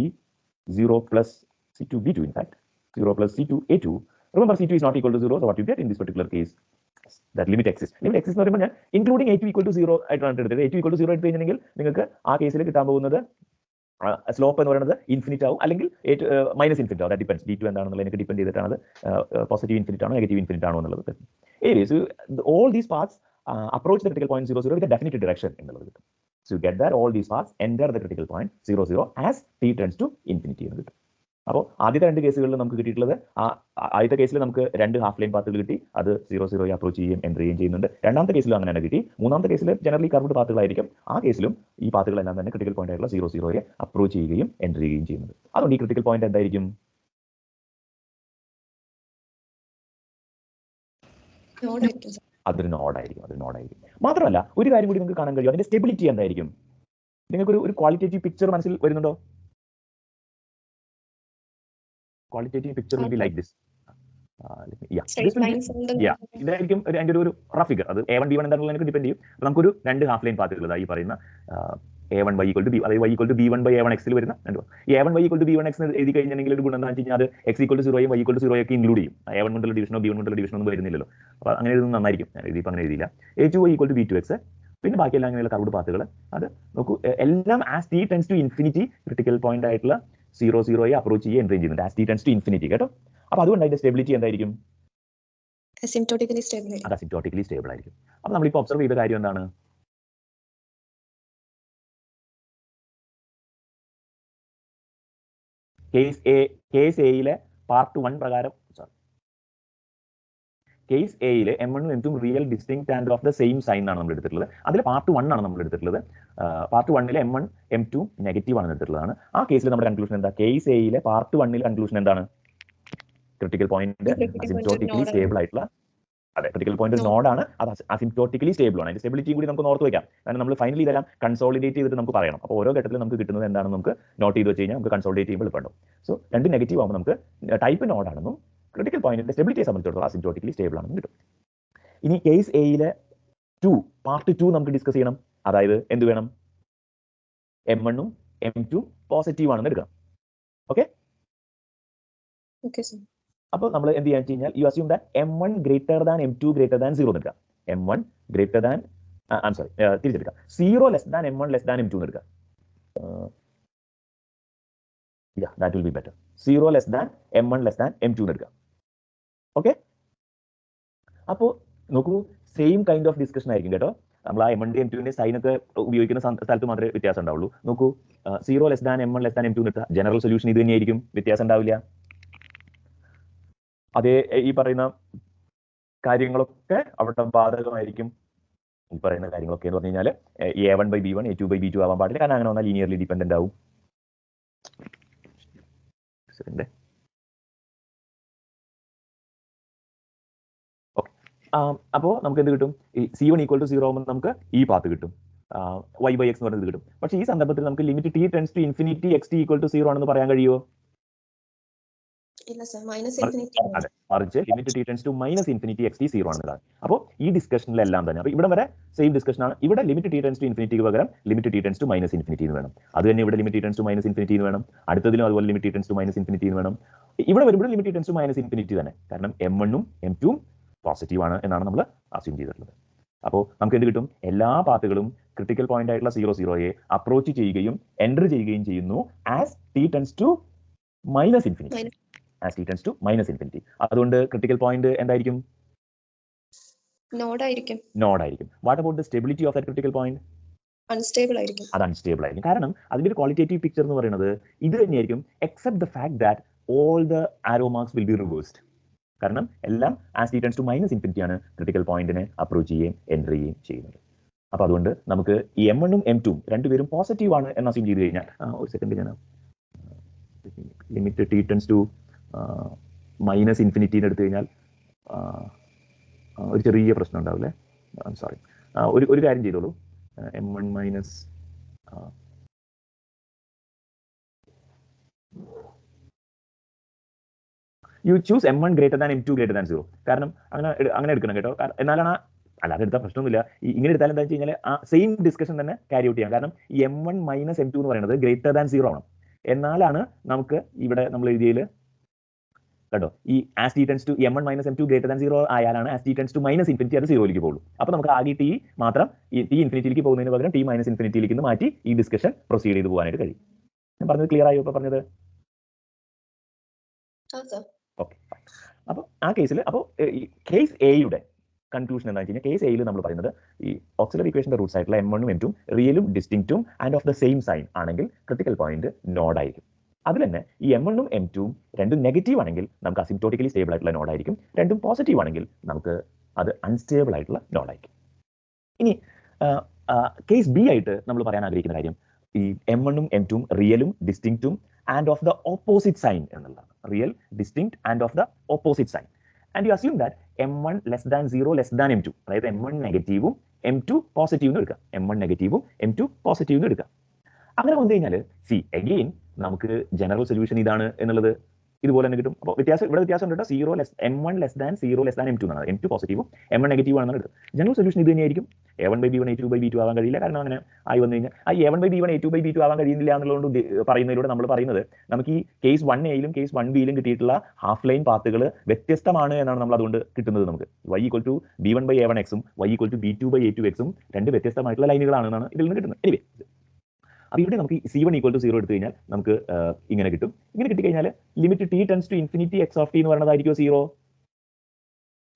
0 plus c2b2 in fact, 0 plus c2a2. Remember, c2 is not equal to 0, so what you get in this particular case, that limit exists. Limit exists എന്ന് പറയുമ്പോൾ ഞാൻ including a2 equal to 0 ആയിട്ടാണ് എടുത്തത്. a2 equal to 0 എടുത്തു കഴിഞ്ഞിട്ടുണ്ടെങ്കിൽ നിങ്ങൾക്ക് ആ കേസിൽ കിട്ടാൻ പോകുന്നത് സ്ലോപ്പ് എന്ന് പറയുന്നത് ഇൻഫിനിറ്റ് ആവും, അല്ലെങ്കിൽ മൈനസ് ഇൻഫിനിറ്റ് ആവും. ദാറ്റ് ഡിപ്പെൻഡ്സ്, d2 എന്താണെന്നുള്ളത് എനിക്ക് ഡിപ്പെൻഡ് ചെയ്തിട്ടാണ് പോസിറ്റീവ് ഇൻഫിനിറ്റ് ആണോ നെഗറ്റീവ് ഇൻഫിനിറ്റ് ആണോ എന്നുള്ളത്. Anyways, all these paths approach the critical point 0, 0 with a definite direction എന്നുള്ളത് കിട്ടും. So you get that all these paths enter the critical point 0, 0 as t tends to infinity എന്ന് കിട്ടും. അപ്പോൾ ആദ്യത്തെ രണ്ട് കേസുകളിൽ നമുക്ക് കിട്ടിയിട്ടുള്ളത്, ആദ്യത്തെ കേസിൽ നമുക്ക് രണ്ട് ഹാഫ് ലൈൻ പാത്തുകൾ കിട്ടി, അത് 0, 0 അപ്രോച്ച് ചെയ്യുകയും എൻ്റർ ചെയ്യുകയും ചെയ്യുന്നുണ്ട്. രണ്ടാമത്തെ കേസിലും അങ്ങനെ തന്നെ കിട്ടി. മൂന്നാമത്തെ കേസിൽ ജനറലി കർവ്ഡ് പാത്തുകളായിരിക്കും. ആ കേസിലും ഈ പാത്തുകളെല്ലാം തന്നെ ക്രിട്ടിക്കൽ പോയിന്റ് ആയിട്ടുള്ള 0, 0 അപ്രോച്ച് ചെയ്യുകയും എൻ്റർ ചെയ്യുകയും ചെയ്യുന്നുണ്ട്. അതുകൊണ്ട് ഈ ക്രിട്ടിക്കൽ പോയിന്റ് എന്തായിരിക്കും? അതൊരു നോഡായിരിക്കും, അതൊരു നോഡായിരിക്കും. മാത്രമല്ല ഒരു കാര്യം കൂടി നിങ്ങൾക്ക് കാണാൻ കഴിയും, അതിന്റെ സ്റ്റെബിലിറ്റി എന്തായിരിക്കും? നിങ്ങൾക്ക് ഒരു ക്വാളിറ്റേറ്റീവ് പിക്ചർ മനസ്സിൽ വരുന്നുണ്ടോ? Qualitative picture will be like this. ഇതായിരിക്കും അതിന്റെ ഒരു റഫ് ഫിഗർ. അത് a1 b1 എന്താണെന്നുള്ളത് എനിക്ക് ഡിപ്പെൻഡ് ചെയ്യും. നമുക്കൊരു രണ്ട് ഹാഫ് ലൈൻ പാത്തുകൾ ഈ പറയുന്ന a1 y equal to b, അതായത് y equal to b1 by a1 x ൽ വരുന്ന ഈ a1 y equal to b1 x എഴുതി കഴിഞ്ഞിട്ടുണ്ടെങ്കിൽ ഒരു ഗുണം എന്താ വെച്ച് കഴിഞ്ഞാൽ അത് x equal to 0 y equal to 0 ഒക്കെ ഇൻക്ലൂഡ് ചെയ്യും. a1 കൊണ്ടുള്ള ഡിവിഷനോ b1 കൊണ്ടുള്ള ഡിവിഷനോ ഒന്നും വരുന്നില്ലല്ലോ. അപ്പോൾ അങ്ങനെ എഴുതുന്നത് നന്നായിരിക്കും. ഞാൻ എഴുതിയപ്പോൾ അങ്ങനെ എഴുതിയില്ല. a2 y equal to b2x, പിന്നെ ബാക്കിയെല്ലാം അങ്ങനെയുള്ള കർവ്ഡ് പാത്തുകൾ. അത് നോക്കൂ, എല്ലാം as t tends to infinity critical point ആയിട്ടുള്ള 0, 0 അപ്രോച്ച് ചെയ്യുക എൻ്റർ ചെയ്യുന്നുണ്ട് as t tends to infinity കേട്ടോ. അപ്പോൾ അതുകൊണ്ട് അതിന്റെ സ്റ്റെബിലിറ്റി എന്തായിരിക്കും? asymptotically stable. അത് asymptotically stable ആയിരിക്കും. അപ്പോൾ നമ്മളിപ്പോൾ ഒബ്സർവ് ചെയ്ത കാര്യം എന്താണ്? കേസ് എയിലെ പാർട്ട് 1 പ്രകാരം, കേസ് എയിലെ m1 ഉം m2 real distinct and of the same sign ആണ് നമ്മൾ എടുത്തിട്ടുള്ളത്. അതിൽ പാർട്ട് 1 ആണ് നമ്മൾ എടുത്തിട്ടുള്ളത്. പാർട്ട് 1 m1 m2 നെഗറ്റീവ് ആണ് എടുത്തിട്ടുള്ളതാണ്. ആ കേസിൽ നമ്മുടെ കൺക്ലൂഷൻ എന്താ? കേസ് എയിലെ പാർട്ട് 1 കൺക്ലൂഷൻ എന്താണ്? ക്രിട്ടിക്കൽ പോയിന്റ് അസിംപ്റ്റോട്ടിക്കലി സ്റ്റേബിൾ ആയിട്ടുള്ള, അതെ, ക്രിട്ടിക്കൽ പോയിന്റ് ഒരു നോഡാണ്, അത് അസിംപ്റ്റോട്ടിക്കലി സ്റ്റേബിൾ ആണ്. അതിന്റെ സ്റ്റെബിലിറ്റിയും കൂടി നമുക്ക് ഓർത്ത് വയ്ക്കാം. കാരണം നമ്മൾ ഫൈനലി ഇതെല്ലാം കൺസോളിഡേറ്റ് ചെയ്തിട്ട് നമുക്ക് പറയണം. അപ്പോൾ ഓരോ ഘട്ടത്തിലും നമുക്ക് കിട്ടുന്നത് എന്താണെന്ന് നമുക്ക് നോട്ട് ചെയ്ത് വെച്ച് കഴിഞ്ഞാൽ നമുക്ക് കൺസോളിഡേറ്റ് ചെയ്യുമ്പോൾ എളുപ്പമുണ്ടാവും. സോ രണ്ട് നെഗറ്റീവ് ആകുമ്പോൾ നമുക്ക് ടൈപ്പ് നോഡാണെന്നും ക്രിട്ടിക്കൽ പോയിന്റിന്റെ സ്റ്റെബിലിറ്റിയെ സംബന്ധിച്ചിടത്തോളം അസിംപ്റ്റോട്ടിക്കലി സ്റ്റേബിൾ ആണെന്നും കിട്ടും. ഇനി കേസ് എയിലെ പാർട്ട് 2 നമുക്ക് ഡിസ്കസ് ചെയ്യണം. അതായത് എന്ത് വേണം? m1 ഉം m2 പോസിറ്റീവ് ആണെന്ന് എടുക്കണം. ഓക്കെ, അപ്പോൾ നമ്മൾ എന്ത് ചെയ്യാന്ന് വെച്ച് കഴിഞ്ഞാൽ you assume that m1 greater than m2 greater than 0 എന്ന് എടുക്കാം. m1 ഗ്രേറ്റർ ദാൻ തിരിച്ചെടുക്കാം 0 less than m1 less than m2 എന്ന് എടുക്കാം. that will be better. 0 less than m1 less than m2 എന്ന് എടുക്കാം. ഓക്കെ, അപ്പോൾ നോക്കൂ, സെയിം കൈൻഡ് ഓഫ് ഡിസ്കഷൻ ആയിരിക്കും കേട്ടോ. നമ്മൾ ആ m1 m2 സൈൻ ഒക്കെ ഉപയോഗിക്കുന്ന സ്ഥലത്ത് മാത്രമേ വ്യത്യാസം ഉണ്ടാവുള്ളൂ. നോക്കൂ, 0 less than m1 less than m2 എന്ന് എടുത്താൽ ജനറൽ സൊല്യൂഷൻ ഇത് തന്നെയായിരിക്കും, വ്യത്യാസം ഉണ്ടാവില്ല. അതേ ഈ പറയുന്ന കാര്യങ്ങളൊക്കെ അവിടെ ബാധകമായിരിക്കും. ഈ പറയുന്ന കാര്യങ്ങളൊക്കെ എന്ന് പറഞ്ഞു കഴിഞ്ഞാൽ a1 by b1 a2 by b2 ആവാൻ പാടില്ല, കാരണം അങ്ങനെ വന്നാൽ ലീനിയർലി ഡിപെൻഡന്റ് ആവും. ഓക്കെ, അപ്പോൾ നമുക്ക് എന്ത് കിട്ടും? ഈ c1 ഈക്വൽ ടു 0 ആകുമ്പോൾ നമുക്ക് ഈ പാത്ത് കിട്ടും. y by x എന്ന് പറയുന്നത് കിട്ടും. പക്ഷേ ഈ സന്ദർഭത്തിൽ നമുക്ക് limit t tends to infinity x t equal to 0 ആണെന്ന് പറയാൻ കഴിയുമോ? ഇല്ല സർ, മൈനസ് ഇൻഫിനിറ്റി. അതെ, മറിച്ച് limit t tends to minus infinity x t 0 ആണെന്നതാണ്. അപ്പോൾ ഈ ഡിസ്കഷനിലെല്ലാം തന്നെ അപ്പോൾ ഇവിടെ വരെ സെയിം ഡിസ്കഷൻ ആണ്. ഇവിടെ ലിമിറ്റ് t ടെൻസ് ടു ഇൻഫിനിറ്റിക്ക് പകരം limit t tends to minus infinity എന്ന് വേണം. അത് തന്നെ ഇവിടെ limit t tends to minus infinity എന്ന് വേണം. അടുത്തതിലും അതുപോലെ limit t tends to minus infinity എന്ന് വേണം. ഇവിടെ വരുമ്പോൾ limit t tends to minus infinity തന്നെ, കാരണം m1 ഉം m2 ഉം പോസിറ്റീവ് ആണ് എന്നാണ് നമ്മൾ അസ്യൂം ചെയ്തിട്ടുള്ളത്. അപ്പോൾ നമുക്ക് എന്ത് കിട്ടും? എല്ലാ പാത്തുകളും ക്രിട്ടിക്കൽ പോയിന്റ് ആയിട്ടുള്ള 0,0യെ അപ്രോച്ച് ചെയ്യുകയും എൻ്റർ ചെയ്യുകയും ചെയ്യുന്നു as t tends to minus infinity. as t tends to minus infinity. അതുകൊണ്ട് ക്രിട്ടിക്കൽ പോയിന്റ് എന്തായിരിക്കും? നോഡ് ആയിരിക്കും. നോഡ് ആയിരിക്കും. What about the stability of that critical point? Unstable ആയിരിക്കും. അത് അൺസ്റ്റേബിൾ ആയിരിക്കും. കാരണം അതിന്റെ ഒരു ക്വാളിറ്റേറ്റീവ് പിക്ചർ എന്ന് പറയുന്നത് ഇത് തന്നെയായിരിക്കും, except the fact that all the arrow marks will be reversed. കാരണം എല്ലാം as t tends to minus infinity ആണ് ക്രിട്ടിക്കൽ പോയിന്റിനെ അപ്രോച്ച് ചെയ്യുകയും എൻ്റർ ചെയ്യുകയും ചെയ്യുന്നത്. അപ്പോൾ അതുകൊണ്ട് നമുക്ക് ഈ m1 ഉം m2 ഉം രണ്ടുപേരും പോസിറ്റീവ് ആണ് എന്ന് അസ്യൂം ചെയ്ത് കഴിഞ്ഞാൽ ഒരു സെക്കൻഡ് ഞാൻ limit t tends to minus ഇൻഫിനിറ്റീന്ന് എടുത്തു കഴിഞ്ഞാൽ ഒരു ചെറിയ പ്രശ്നം ഉണ്ടാവില്ലേ? സോറി, ഒരു കാര്യം ചെയ്തോളൂ. m1 minus you choose m1 greater than m2 greater than 0. കാരണം അങ്ങനെ എടുക്കണം കേട്ടോ. എന്നാലാണ് അല്ലാതെ എടുത്താൽ പ്രശ്നമൊന്നുമില്ല. ഇങ്ങനെ എടുത്താൽ എന്താ വെച്ച് കഴിഞ്ഞാൽ ആ സെയിം ഡിസ്കഷൻ തന്നെ ക്യാരി ഔട്ട് ചെയ്യാം. കാരണം ഈ m1 മൈനസ് m2 എന്ന് പറയുന്നത് ഗ്രേറ്റർ ദാൻ 0 ആണ്. എന്നാലാണ് നമുക്ക് ഇവിടെ നമ്മൾ എഴുതിയതിൽ കേട്ടോ ഈ as t tends to m1 minus m2 greater than 0 ആയാലാണ് as t tends to minus infinity അത് 0ലേക്ക് പോകുള്ളൂ. അപ്പോൾ നമുക്ക് ആകെ t മാത്രം ഈ t ഇൻഫിനിറ്റിയിലേക്ക് പോകുന്നതിന് പകരം t മൈനസ് ഇൻഫിനിറ്റിയിലേക്ക് മാറ്റി ഈ ഡിസ്കഷൻ പ്രൊസീഡ് ചെയ്ത് പോകാനായിട്ട് കഴിയും. ഞാൻ പറഞ്ഞത് ക്ലിയർ ആയോ? ഇപ്പോൾ പറഞ്ഞത് ഓക്കെ. അപ്പോൾ ആ കേസിൽ അപ്പോൾ കേസ് എയുടെ കൺക്ലൂഷൻ എന്താണെന്ന് വെച്ച് കഴിഞ്ഞാൽ കേസ് എയിൽ നമ്മൾ പറയുന്നത് ഈ ഓക്സിലറി ഇക്വേഷന്റെ റൂട്ട്സ് ആയിട്ടുള്ള m1 ഉം m2 ഉം റിയലും ഡിസ്റ്റിങ്ക്റ്റും and of the same sign ആണെങ്കിൽ ക്രിട്ടിക്കൽ പോയിന്റ് നോഡ് ആയിരിക്കും. അതിൽ തന്നെ ഈ m1 ഉം m2 ഉം രണ്ടും നെഗറ്റീവ് ആണെങ്കിൽ നമുക്ക് അസിംപ്റ്റോട്ടിക്കലി സ്റ്റേബിൾ ആയിട്ടുള്ള നോഡ് ആയിരിക്കും. രണ്ടും പോസിറ്റീവ് ആണെങ്കിൽ നമുക്ക് അത് അൺസ്റ്റേബിൾ ആയിട്ടുള്ള നോഡ് ആയിരിക്കും. ഇനി കേസ് ബി ആയിട്ട് നമ്മൾ പറയാൻ ആഗ്രഹിക്കുന്ന കാര്യം ഈ m1 ഉം m2 ഉം റിയലും ഡിസ്റ്റിങ്ക്റ്റും and of the opposite sign എന്നുള്ളതാണ്. Real, distinct and of the opposite sign. And you assume that m1 less than 0 less than m2, അതായത് m1 നെഗറ്റീവും m2 പോസിറ്റീവ് എന്ന് എടുക്കാം. m1 നെഗറ്റീവും m2 പോസിറ്റീവ് എന്ന് എടുക്കാം. അങ്ങനെ വന്നു കഴിഞ്ഞാൽ അഗെയിൻ നമുക്ക് ജനറൽ സൊല്യൂഷൻ ഇതാണ് എന്നുള്ളത് ഇതുപോലെ തന്നെ കിട്ടും. അപ്പോൾ ഇവിടെ വ്യത്യാസം ഉണ്ട്. m1 less than 0 less than m2 എന്നാണ്. m2 പോസിറ്റീവും m1 നെഗറ്റീവ് ആണെന്നാണ് എടുത്തത്. ജനറൽ സൊല്യൂഷൻ ഇത് തന്നെയായിരിക്കും. a1/b1 a2/b2 ആവാൻ കഴിയില്ല. കാരണം അങ്ങനെ ആയി വന്നു കഴിഞ്ഞാൽ ആ a1/b1 a2/b2 ആവാൻ കഴിയുന്നില്ല എന്നുള്ളതുകൊണ്ട് പറയുന്നതിലൂടെ നമ്മൾ പറയുന്നത് നമുക്ക് ഈ കേസ് 1a-ലും കേസ് 1b-ലും കിട്ടിയിട്ടുള്ള ഹാഫ് ലൈൻ പാത്തുകൾ വ്യത്യസ്തമാണ് എന്നാണ് നമ്മൾ അതുകൊണ്ട് കിട്ടുന്നത്. നമുക്ക് y = b1/a1x ഉം y = b2/a2x ഉം രണ്ട് വ്യത്യസ്തമായിട്ടുള്ള ലൈനുകളാണെന്നാണ് ഇതിൽ നിന്ന് കിട്ടുന്നത്. എനിവേ, അപ്പോൾ ഇവിടെ നമുക്ക് C1 = 0 എടുത്തു കഴിഞ്ഞാൽ നമുക്ക് ഇങ്ങനെ കിട്ടും. ഇങ്ങനെ കിട്ടിക്കഴിഞ്ഞാൽ limit t tends to infinity x of t എന്ന് പറയുന്നതായിരിക്കും 0.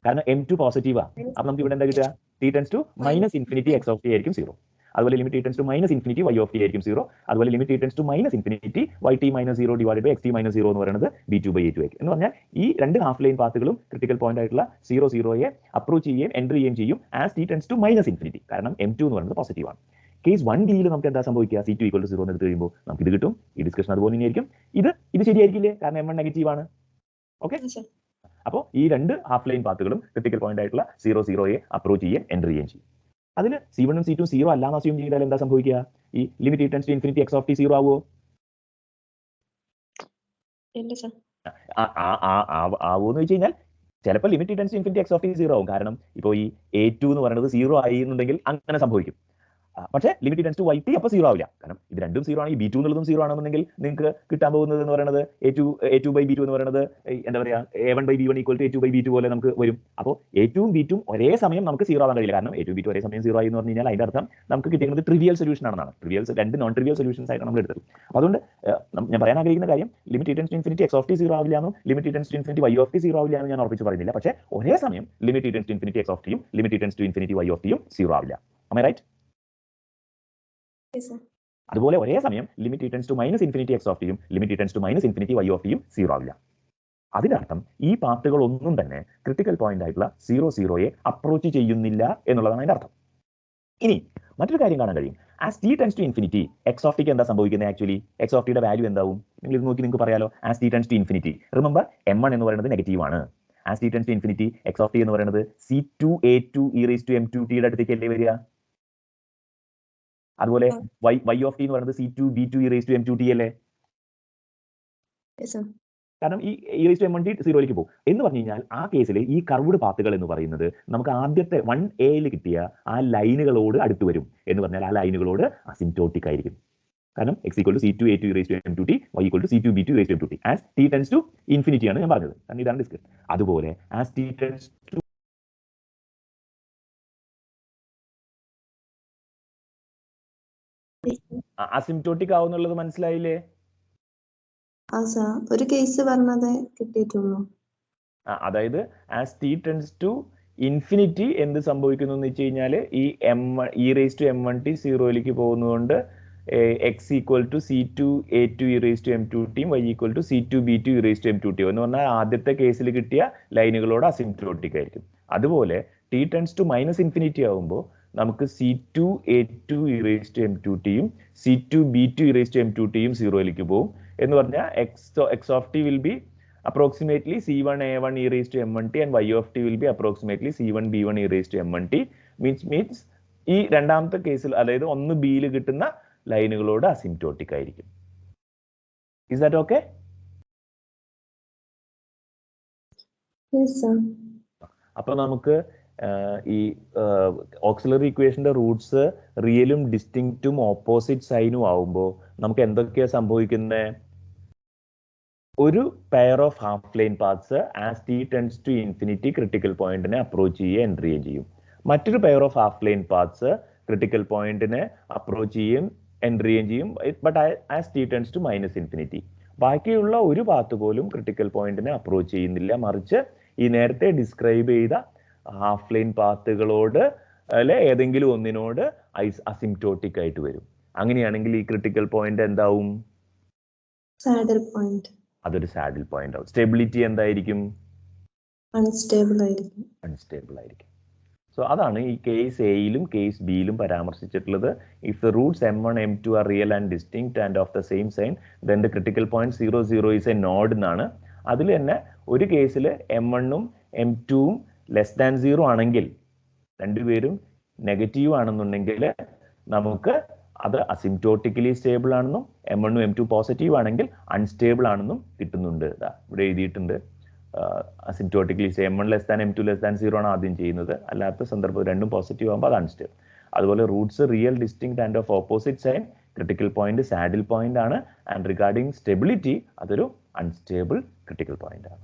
കാരണം m2 പോസിറ്റീവാ. അപ്പോൾ നമുക്ക് ഇവിടെ എന്താ കിട്ടുക? t tends to minus infinity x of t ആയിരിക്കും 0. അതുപോലെ limit t tends to minus infinity y of t ആയിരിക്കും 0. അതുപോലെ limit t tends to minus infinity yt minus 0 divided by xt minus 0 എന്ന് പറയുന്നത് b2/a2x എന്ന് പറഞ്ഞാൽ ഈ രണ്ട് ഹാഫ് ലൈൻ പാത്തുകളും ക്രിട്ടിക്കൽ പോയിന്റ് ആയിട്ടുള്ള 0,0യെ അപ്രോച്ച് ചെയ്യുകയും എൻ്റർ ചെയ്യുകയും ചെയ്യും as t tends to minus infinity. കാരണം m2 എന്ന് പറയുന്നത് പോസിറ്റീവ് ആണ്. കേസ് 1b-യിൽ നമുക്ക് എന്താ സംഭവിക്കുക? C2 = 0 എന്ന് എടുത്ത് കഴിയുമ്പോൾ നമുക്ക് ഇത് കിട്ടും. ഈ ഡിസ്കഷൻ അതുപോലെ തന്നെയായിരിക്കും. ഇത് ശരിയായിരിക്കില്ലേ? കാരണം m1 നെഗറ്റീവ് ആണ്. ഓക്കെ. അപ്പോൾ ഈ രണ്ട് ഹാഫ് ലൈൻ പാത്തുകളും ക്രിട്ടിക്കൽ പോയിന്റ് ആയിട്ടുള്ള 0,0യെ അപ്രോച്ച് ചെയ്യുകയും എൻ്റർ ചെയ്യുകയും ചെയ്യും. അതിൽ C1 ഉം C2 0 അല്ലാന്ന് അസ്യൂം ചെയ്താൽ എന്താ സംഭവിക്കുക? ഈ limit t tends to infinity x of t 0 ആവുമോ? ആവുമെന്ന് വെച്ച് കഴിഞ്ഞാൽ ചിലപ്പോൾ limit t tends to infinity x of t 0 ആവും. കാരണം ഇപ്പോൾ ഈ a2 എന്ന് പറയുന്നത് 0 ആയി എന്നുണ്ടെങ്കിൽ അങ്ങനെ സംഭവിക്കും. പക്ഷേ ലിമിറ്റ് ടെൻസ് ടു yt അപ്പോൾ 0 ആവില്ല. കാരണം ഇത് രണ്ടും 0 ആണ്. ഈ b2 എന്നുള്ളതും 0 ആണെന്നുണ്ടെങ്കിൽ നിങ്ങൾക്ക് കിട്ടാൻ പോകുന്നത് എന്ന് പറയുന്നത് a2/b2 എന്ന് പറയുന്നത് എന്താ പറയുക a1/b1 = a2/b2 പോലെ നമുക്ക് വരും. അപ്പോൾ a2 ഉം b2 ഒരേ സമയം നമുക്ക് 0 ആവാൻ കഴിയില്ല. കാരണം a2 b2 ഒരേ സമയം 0 ആയി എന്ന് പറഞ്ഞു കഴിഞ്ഞാൽ അതിന്റെ അർത്ഥം നമുക്ക് കിട്ടുന്നത് ട്രിവിയൽ സൊല്യൂഷൻ ആണെന്നാണ്. രണ്ട് നോൺ ട്രിവിയൽ സൊല്യൂഷൻസ് ആയിട്ടാണ് നമ്മൾ എടുത്തത്. അതുകൊണ്ട് ഞാൻ പറയാൻ ആഗ്രഹിക്കുന്ന കാര്യം limit tends to infinity x of t 0 ആവില്ല എന്നും limit tends to infinity y of t 0 ആവില്ല എന്നും ഞാൻ ഉറപ്പിച്ച് പറയുന്നില്ല. പക്ഷേ ഒരേ സമയം limit tends to infinity x of t യും limit tends to infinity y of t യും 0 ആവില്ല. Am I right? അതുപോലെ ഒരേ സമയം limit tends to minus infinity x of t യും limit tends to minus infinity y of t യും 0 ആവില്ല. അതിനർത്ഥം ഈ പാത്തുകൾ ഒന്നും തന്നെ ക്രിട്ടിക്കൽ പോയിന്റ് ആയിട്ടുള്ള 0,0യെ അപ്രോച്ച് ചെയ്യുന്നില്ല എന്നുള്ളതാണ് അതിന്റെ അർത്ഥം. ഇനി മറ്റൊരു കാര്യം കാണാൻ കഴിയും. As t tends to infinity x of t എന്താ സംഭവിക്കുന്നത്? ആക്ച്വലി x ഓഫ് t യുടെ വാല്യൂ എന്താവും? നിങ്ങൾ ഇത് നോക്കി നിങ്ങൾക്ക് പറയാലോ. As t tends to infinity, remember m1 എന്ന് പറയുന്നത് നെഗറ്റീവ് ആണ്. As t tends to infinity x of t എന്ന് പറയുന്നത് C2a2 e raised to m2t യുടെ അടുത്തേക്ക് അല്ലേ വരിക? അതുപോലെ y of t എന്ന് പറയുന്നത് c2 b2 e raised to m2t അല്ലേ? കാരണം ഈ e raised to m1t 0ലേക്ക് പോകും എന്ന് പറഞ്ഞു കഴിഞ്ഞാൽ ആ കേസിൽ ഈ കർവ്ഡ് പാത്തുകൾ എന്ന് പറയുന്നത് നമുക്ക് ആദ്യത്തെ 1aയിൽ കിട്ടിയ ആ ലൈനുകളോട് അടുത്ത് വരും എന്ന് പറഞ്ഞാൽ ആ ലൈനുകളോട് അസിംപ്റ്റോട്ടിക് ആയിരിക്കും. കാരണം x equal to c2 a2 e raised to m2t, y equal to c2 b2 e raised to m2t. As t tends to infinity ആണ് ഞാൻ പറഞ്ഞത്. കാരണം ഇതാണ് ഡിസ്കസ്. അതുപോലെ as t tends to asymptotic ആവുന്നുള്ളത് മനസ്സിലായില്ലേ? ഒരു കേസ് പറഞ്ഞത് കിട്ടിയിട്ടുള്ളൂ. അതായത് as t tends to infinity എന്ത് സംഭവിക്കുന്നു എന്ന് വെച്ച് കഴിഞ്ഞാൽ ഈ e raised to m1t 0ലേക്ക് പോകുന്നതുകൊണ്ട് x equal to c2 a2 e raised to m2t, y equal to c2 b2 e raised to m2t എന്ന് പറഞ്ഞാൽ ആദ്യത്തെ കേസിൽ കിട്ടിയ ലൈനുകളോട് അസിംപ്റ്റോട്ടിക് ആയിരിക്കും. അതുപോലെ t tends to minus infinity ആകുമ്പോൾ നമുക്ക് c2 a2 e raised to m2tയും c2 b2 e raised to m2tയും 0ലേക്ക് പോകും എന്ന് പറഞ്ഞാൽ x of t will be approximately c1 a1 e raised to m1t and y of t will be approximately c1 b1 e raised to m1t means ഈ രണ്ടാമത്തെ കേസിൽ അതായത് 1bയിൽ കിട്ടുന്ന ലൈനുകളോട് asymptotic ആയിരിക്കും. Is that okay? Yes, sir. അപ്പൊ നമുക്ക് ഈ auxiliary ഇക്വേഷന്റെ റൂട്ട്സ് റിയലും ഡിസ്റ്റിങ്ക്റ്റും ഓപ്പോസിറ്റ് സൈനും ആവുമ്പോൾ നമുക്ക് എന്തൊക്കെയാ സംഭവിക്കുന്നത്? ഒരു pair of half plane paths as t tends to infinity critical പോയിന്റിനെ അപ്രോച്ച് ചെയ്യുകയും എൻട്രി ചെയ്യുകയും ചെയ്യും. മറ്റൊരു pair of half plane paths critical പോയിന്റിനെ അപ്രോച്ച് ചെയ്യുകയും എൻട്രി ചെയ്യുകയും ചെയ്യും, but as t tends to minus infinity. ബാക്കിയുള്ള ഒരു പാത്ത് പോലും ക്രിട്ടിക്കൽ പോയിന്റിനെ അപ്രോച്ച് ചെയ്യുന്നില്ല, മറിച്ച് ഈ നേരത്തെ ഡിസ്ക്രൈബ് ചെയ്ത ഹാഫ് പ്ലെയിൻ പാത്തുകളോട് അല്ലെ ഏതെങ്കിലും ഒന്നിനോട് അസിംപ്റ്റോട്ടിക് ആയിട്ട് വരും. അങ്ങനെയാണെങ്കിൽ ഈ ക്രിട്ടിക്കൽ പോയിന്റ് എന്താവും? Saddle point. അതൊരു സാഡിൽ പോയിന്റ് ആവും. സ്റ്റെബിലിറ്റി എന്തായിരിക്കും? അൺസ്റ്റേബിൾ ആയിരിക്കും. അൺസ്റ്റേബിൾ ആയിരിക്കും. സോ അതാണ് ഈ കേസ് എയിലും കേസ് ബിയിലും പരാമർശിച്ചിട്ടുള്ളത്. If the roots m1 m2 are real and distinct and of the same sign then the critical point 0 0 is a node എന്നാണ്. അതിൽ തന്നെ ഒരു കേസിൽ m1ഉം m2ഉം ലെസ് ദാൻ 0 ആണെങ്കിൽ, രണ്ടുപേരും നെഗറ്റീവ് ആണെന്നുണ്ടെങ്കിൽ നമുക്ക് അത് അസിംപ്റ്റോട്ടിക്കലി സ്റ്റേബിൾ ആണെന്നും m1ഉം m2 പോസിറ്റീവ് ആണെങ്കിൽ അൺസ്റ്റേബിൾ ആണെന്നും കിട്ടുന്നുണ്ട്. ഇവിടെ എഴുതിയിട്ടുണ്ട്. Asymptotically m1 less than m2 less than 0 ആണ് ആദ്യം ചെയ്യുന്നത്. അല്ലാത്ത സന്ദർഭം രണ്ടും പോസിറ്റീവ് ആകുമ്പോൾ അത് അൺസ്റ്റേബിൾ. അതുപോലെ roots real distinct and of opposite sign critical point saddle point ആണ്. ആൻഡ് റിഗാർഡിംഗ് സ്റ്റെബിലിറ്റി അതൊരു അൺസ്റ്റേബിൾ ക്രിട്ടിക്കൽ പോയിന്റ് ആണ്.